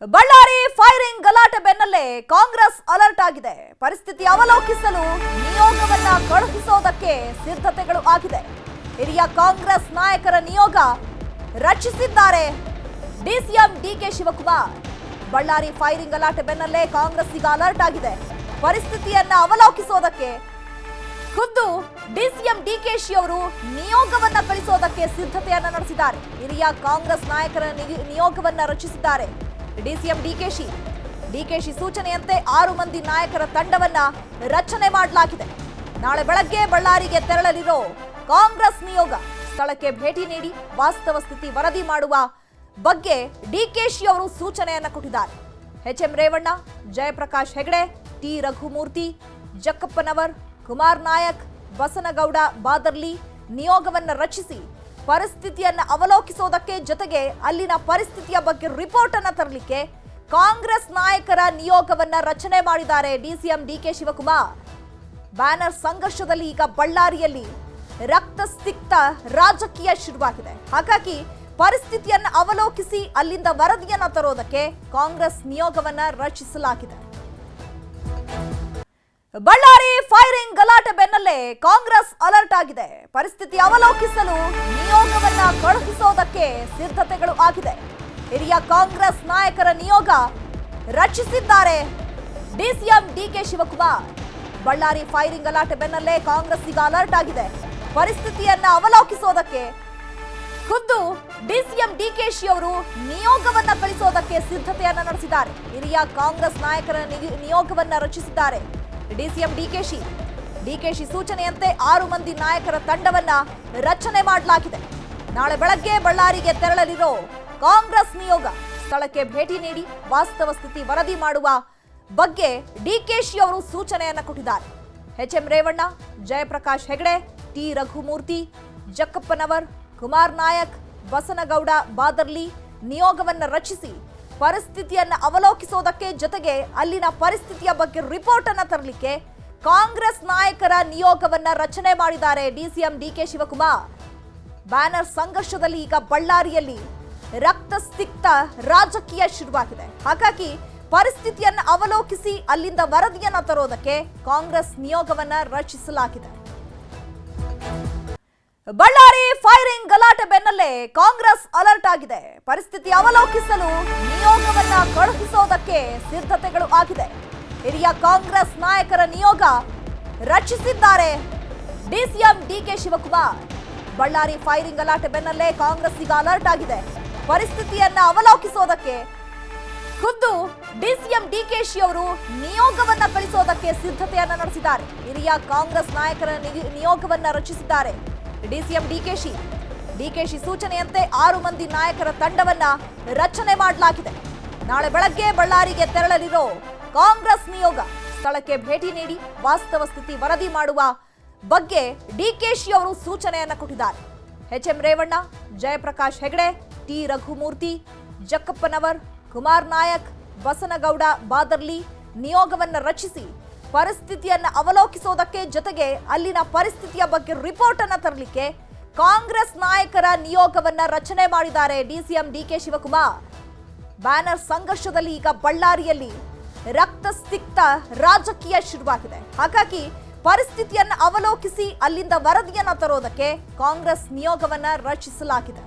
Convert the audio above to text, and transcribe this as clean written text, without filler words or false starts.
Ballari firing ಗಲಾಟೆ ಬೆನ್ನಲ್ಲೇ Congress alert ಆಗಿದೆ. ಪರಿಸ್ಥಿತಿ ಅವಲೋಕಿಸಲು ನಿಯೋಗವನ್ನ ಕಳುಹಿಸೋದಕ್ಕೆ ಸಿದ್ಧತೆಗಳು ಆಗಿದೆ. ಹಿರಿಯ ಕಾಂಗ್ರೆಸ್ ನಾಯಕರ ನಿಯೋಗ ರಚಿಸಿದ್ದಾರೆ ಡಿಸಿಎಂ ಡಿಕೆ ಶಿವಕುಮಾರ್. ಬಳ್ಳಾರಿ ಫೈರಿಂಗ್ ಗಲಾಟೆ ಬೆನ್ನಲ್ಲೇ ಕಾಂಗ್ರೆಸ್ ಈಗ ಅಲರ್ಟ್ ಆಗಿದೆ. ಪರಿಸ್ಥಿತಿಯನ್ನ ಅವಲೋಕಿಸೋದಕ್ಕೆ ಖುದ್ದು ಡಿಸಿಎಂ ಡಿಕೆಶಿ ಅವರು ನಿಯೋಗವನ್ನ ಕಳಿಸೋದಕ್ಕೆ ಸಿದ್ಧತೆಯನ್ನ ನಡೆಸಿದ್ದಾರೆ. ಹಿರಿಯ ಕಾಂಗ್ರೆಸ್ ನಾಯಕರ ನಿಯೋಗವನ್ನ ರಚಿಸಿದ್ದಾರೆ ಡಿಸಿಎಂ ಡಿಕೆಶಿ ಸೂಚನೆಯಂತೆ 6 ಮಂದಿ ನಾಯಕರ ತಂಡವನ್ನ ರಚನೆ ಮಾಡಲಾಗಿದೆ. ನಾಳೆ ಬೆಳಗ್ಗೆ ಬಳ್ಳಾರಿಗೆ ತೆರಳಲಿರೋ ಕಾಂಗ್ರೆಸ್ ನಿಯೋಗ ಸ್ಥಳಕ್ಕೆ ಭೇಟಿ ನೀಡಿ ವಾಸ್ತವ ಸ್ಥಿತಿ ವರದಿ ಮಾಡುವ ಬಗ್ಗೆ ಡಿಕೆಶಿ ಅವರು ಸೂಚನೆಯನ್ನ ಕೊಟ್ಟಿದ್ದಾರೆ. ಎಚ್ಎಂ ರೇವಣ್ಣ, ಜಯಪ್ರಕಾಶ್ ಹೆಗಡೆ, ಟಿ ರಘುಮೂರ್ತಿ, ಜಕ್ಕಪ್ಪನವರ್, ಕುಮಾರ್ ನಾಯಕ್, ಬಸನಗೌಡ ಬಾದರ್ಲಿ ನಿಯೋಗವನ್ನ ರಚಿಸಿ ಪರಿಸ್ಥಿತಿಯನ್ನ ಅವಲೋಕಿಸೋದಕ್ಕೆ ಜೊತೆಗೆ ಅಲ್ಲಿನ ಪರಿಸ್ಥಿತಿಯ ಬಗ್ಗೆ ರಿಪೋರ್ಟ್ ಅನ್ನ ತರಲಿಕ್ಕೆ ಕಾಂಗ್ರೆಸ್ ನಾಯಕರ ನಿಯೋಗವನ್ನ ರಚನೆ ಮಾಡಿದ್ದಾರೆ ಡಿಸಿಎಂ ಡಿಕೆ ಶಿವಕುಮಾರ್. ಬ್ಯಾನರ್ ಸಂಘರ್ಷದಲ್ಲಿ ಈಗ ಬಳ್ಳಾರಿಯಲ್ಲಿ ರಕ್ತಸಿಕ್ತ ರಾಜಕೀಯ ಶುರುವಾಗಿದೆ. ಹಾಗಾಗಿ ಪರಿಸ್ಥಿತಿಯನ್ನ ಅವಲೋಕಿಸಿ ಅಲ್ಲಿಂದ ವರದಿಯನ್ನ ತರೋದಕ್ಕೆ ಕಾಂಗ್ರೆಸ್ ನಿಯೋಗವನ್ನ ರಚಿಸಲಾಗಿದೆ. ಬಳ್ಳಾರಿ ಫೈರಿಂಗ್ ಗಲಾಟೆ ಬೆನ್ನಲ್ಲೇ ಕಾಂಗ್ರೆಸ್ ಅಲರ್ಟ್ ಆಗಿದೆ. ಪರಿಸ್ಥಿತಿ ಅವಲೋಕಿಸಲು ನಿಯೋಗವನ್ನ ಕಳುಹಿಸೋದಕ್ಕೆ ಸಿದ್ಧತೆಗಳು ಆಗಿದೆ. ಹಿರಿಯ ಕಾಂಗ್ರೆಸ್ ನಾಯಕರ ನಿಯೋಗ ರಚಿಸಿದ್ದಾರೆ ಡಿಸಿಎಂ ಡಿಕೆ ಶಿವಕುಮಾರ್. ಬಳ್ಳಾರಿ ಫೈರಿಂಗ್ ಗಲಾಟೆ ಬೆನ್ನಲ್ಲೇ ಕಾಂಗ್ರೆಸ್ ಈಗ ಅಲರ್ಟ್ ಆಗಿದೆ. ಪರಿಸ್ಥಿತಿಯನ್ನ ಅವಲೋಕಿಸೋದಕ್ಕೆ ಖುದ್ದು ಡಿಸಿಎಂ ಡಿಕೆಶಿ ಅವರು ನಿಯೋಗವನ್ನ ಕಳಿಸೋದಕ್ಕೆ ಸಿದ್ಧತೆಯನ್ನ ನಡೆಸಿದ್ದಾರೆ. ಹಿರಿಯ ಕಾಂಗ್ರೆಸ್ ನಾಯಕರ ನಿಯೋಗವನ್ನ ರಚಿಸಿದ್ದಾರೆ ಡಿಸಿಎಂ ಡಿಕೆಶಿ ಸೂಚನೆಯಂತೆ 6 ಮಂದಿ ನಾಯಕರ ತಂಡವನ್ನ ರಚನೆ ಮಾಡಲಾಗಿದೆ. ನಾಳೆ ಬೆಳಗ್ಗೆ ಬಳ್ಳಾರಿಗೆ ತೆರಳಲಿರೋ ಕಾಂಗ್ರೆಸ್ ನಿಯೋಗ ಸ್ಥಳಕ್ಕೆ ಭೇಟಿ ನೀಡಿ ವಾಸ್ತವ ಸ್ಥಿತಿ ವರದಿ ಮಾಡುವ ಬಗ್ಗೆ ಡಿಕೆಶಿ ಅವರು ಸೂಚನೆಯನ್ನ ಕೊಟ್ಟಿದ್ದಾರೆ. ಎಚ್ಎಂ ರೇವಣ್ಣ, ಜಯಪ್ರಕಾಶ್ ಹೆಗಡೆ, ಟಿ ರಘುಮೂರ್ತಿ, ಜಕ್ಕಪ್ಪನವರ್, ಕುಮಾರ್ ನಾಯಕ್, ಬಸನಗೌಡ ಬಾದರ್ಲಿ ನಿಯೋಗವನ್ನ ರಚಿಸಿ ಪರಿಸ್ಥಿತಿಯನ್ನ ಅವಲೋಕಿಸೋದಕ್ಕೆ ಜೊತೆಗೆ ಅಲ್ಲಿನ ಪರಿಸ್ಥಿತಿಯ ಬಗ್ಗೆ ರಿಪೋರ್ಟ್ ಅನ್ನ ತರಲಿಕ್ಕೆ ಕಾಂಗ್ರೆಸ್ ನಾಯಕರ ನಿಯೋಗವನ್ನ ರಚನೆ ಮಾಡಿದ್ದಾರೆ ಡಿಸಿಎಂ ಡಿಕೆ ಶಿವಕುಮಾರ್. ಬ್ಯಾನರ್ ಸಂಘರ್ಷದಲ್ಲಿ ಈಗ ಬಳ್ಳಾರಿಯಲ್ಲಿ ರಕ್ತಸಿಕ್ತ ರಾಜಕೀಯ ಶುರುವಾಗಿದೆ. ಹಾಗಾಗಿ ಪರಿಸ್ಥಿತಿಯನ್ನ ಅವಲೋಕಿಸಿ ಅಲ್ಲಿಂದ ವರದಿಯನ್ನ ತರೋದಕ್ಕೆ ಕಾಂಗ್ರೆಸ್ ನಿಯೋಗವನ್ನ ರಚಿಸಲಾಗಿದೆ. ಬಳ್ಳಾರಿ ಫೈರಿಂಗ್ ಗಲಾಟೆ ಬೆನ್ನಲ್ಲೇ ಕಾಂಗ್ರೆಸ್ ಅಲರ್ಟ್ ಆಗಿದೆ. ಪರಿಸ್ಥಿತಿ ಅವಲೋಕಿಸಲು ನಿಯೋಗವನ್ನ ಕಳುಹಿಸೋದಕ್ಕೆ ಸಿದ್ಧತೆಗಳು ಆಗಿದೆ. ಹಿರಿಯ ಕಾಂಗ್ರೆಸ್ ನಾಯಕರ ನಿಯೋಗ ರಚಿಸಿದ್ದಾರೆ ಡಿಸಿಎಂ ಡಿಕೆ ಶಿವಕುಮಾರ್. ಬಳ್ಳಾರಿ ಫೈರಿಂಗ್ ಗಲಾಟೆ ಬೆನ್ನಲ್ಲೇ ಕಾಂಗ್ರೆಸ್ ಈಗ ಅಲರ್ಟ್ ಆಗಿದೆ. ಪರಿಸ್ಥಿತಿಯನ್ನ ಅವಲೋಕಿಸೋದಕ್ಕೆ ಖುದ್ದು ಡಿಸಿಎಂ ಡಿಕೆಶಿ ಅವರು ನಿಯೋಗವನ್ನ ಕಳಿಸೋದಕ್ಕೆ ಸಿದ್ಧತೆಯನ್ನ ನಡೆಸಿದ್ದಾರೆ. ಹಿರಿಯ ಕಾಂಗ್ರೆಸ್ ನಾಯಕರ ನಿಯೋಗವನ್ನ ರಚಿಸಿದ್ದಾರೆ ಡಿಸಿಎಂ ಡಿಕೆಶಿ ಸೂಚನೆಯಂತೆ 6 ಮಂದಿ ನಾಯಕರ ತಂಡವನ್ನ ರಚನೆ ಮಾಡಲಾಗಿದೆ. ನಾಳೆ ಬೆಳಗ್ಗೆ ಬಳ್ಳಾರಿಗೆ ತೆರಳಲಿರೋ ಕಾಂಗ್ರೆಸ್ ನಿಯೋಗ ಸ್ಥಳಕ್ಕೆ ಭೇಟಿ ನೀಡಿ ವಾಸ್ತವ ಸ್ಥಿತಿ ವರದಿ ಮಾಡುವ ಬಗ್ಗೆ ಡಿಕೆಶಿ ಅವರು ಸೂಚನೆಯನ್ನ ಕೊಟ್ಟಿದ್ದಾರೆ. ಎಚ್ಎಂ ರೇವಣ್ಣ, ಜಯಪ್ರಕಾಶ್ ಹೆಗಡೆ, ಟಿ ರಘುಮೂರ್ತಿ, ಜಕ್ಕಪ್ಪನವರ್, ಕುಮಾರ್ ನಾಯಕ್, ಬಸನಗೌಡ ಬಾದರ್ಲಿ ನಿಯೋಗವನ್ನ ರಚಿಸಿ ಪರಿಸ್ಥಿತಿಯನ್ನ ಅವಲೋಕಿಸೋದಕ್ಕೆ ಜೊತೆಗೆ ಅಲ್ಲಿನ ಪರಿಸ್ಥಿತಿಯ ಬಗ್ಗೆ ರಿಪೋರ್ಟ್ ಅನ್ನ ತರಲಿಕ್ಕೆ ಕಾಂಗ್ರೆಸ್ ನಾಯಕರ ನಿಯೋಗವನ್ನ ರಚನೆ ಮಾಡಿದ್ದಾರೆ ಡಿಸಿಎಂ ಡಿಕೆ ಶಿವಕುಮಾರ್. ಬ್ಯಾನರ್ ಸಂಘರ್ಷದಲ್ಲಿ ಈಗ ಬಳ್ಳಾರಿಯಲ್ಲಿ ರಕ್ತಸಿಕ್ತ ರಾಜಕೀಯ ಶುರುವಾಗಿದೆ. ಹಾಗಾಗಿ ಪರಿಸ್ಥಿತಿಯನ್ನ ಅವಲೋಕಿಸಿ ಅಲ್ಲಿಂದ ವರದಿಯನ್ನ ತರೋದಕ್ಕೆ ಕಾಂಗ್ರೆಸ್ ನಿಯೋಗವನ್ನ ರಚಿಸಲಾಗಿದೆ.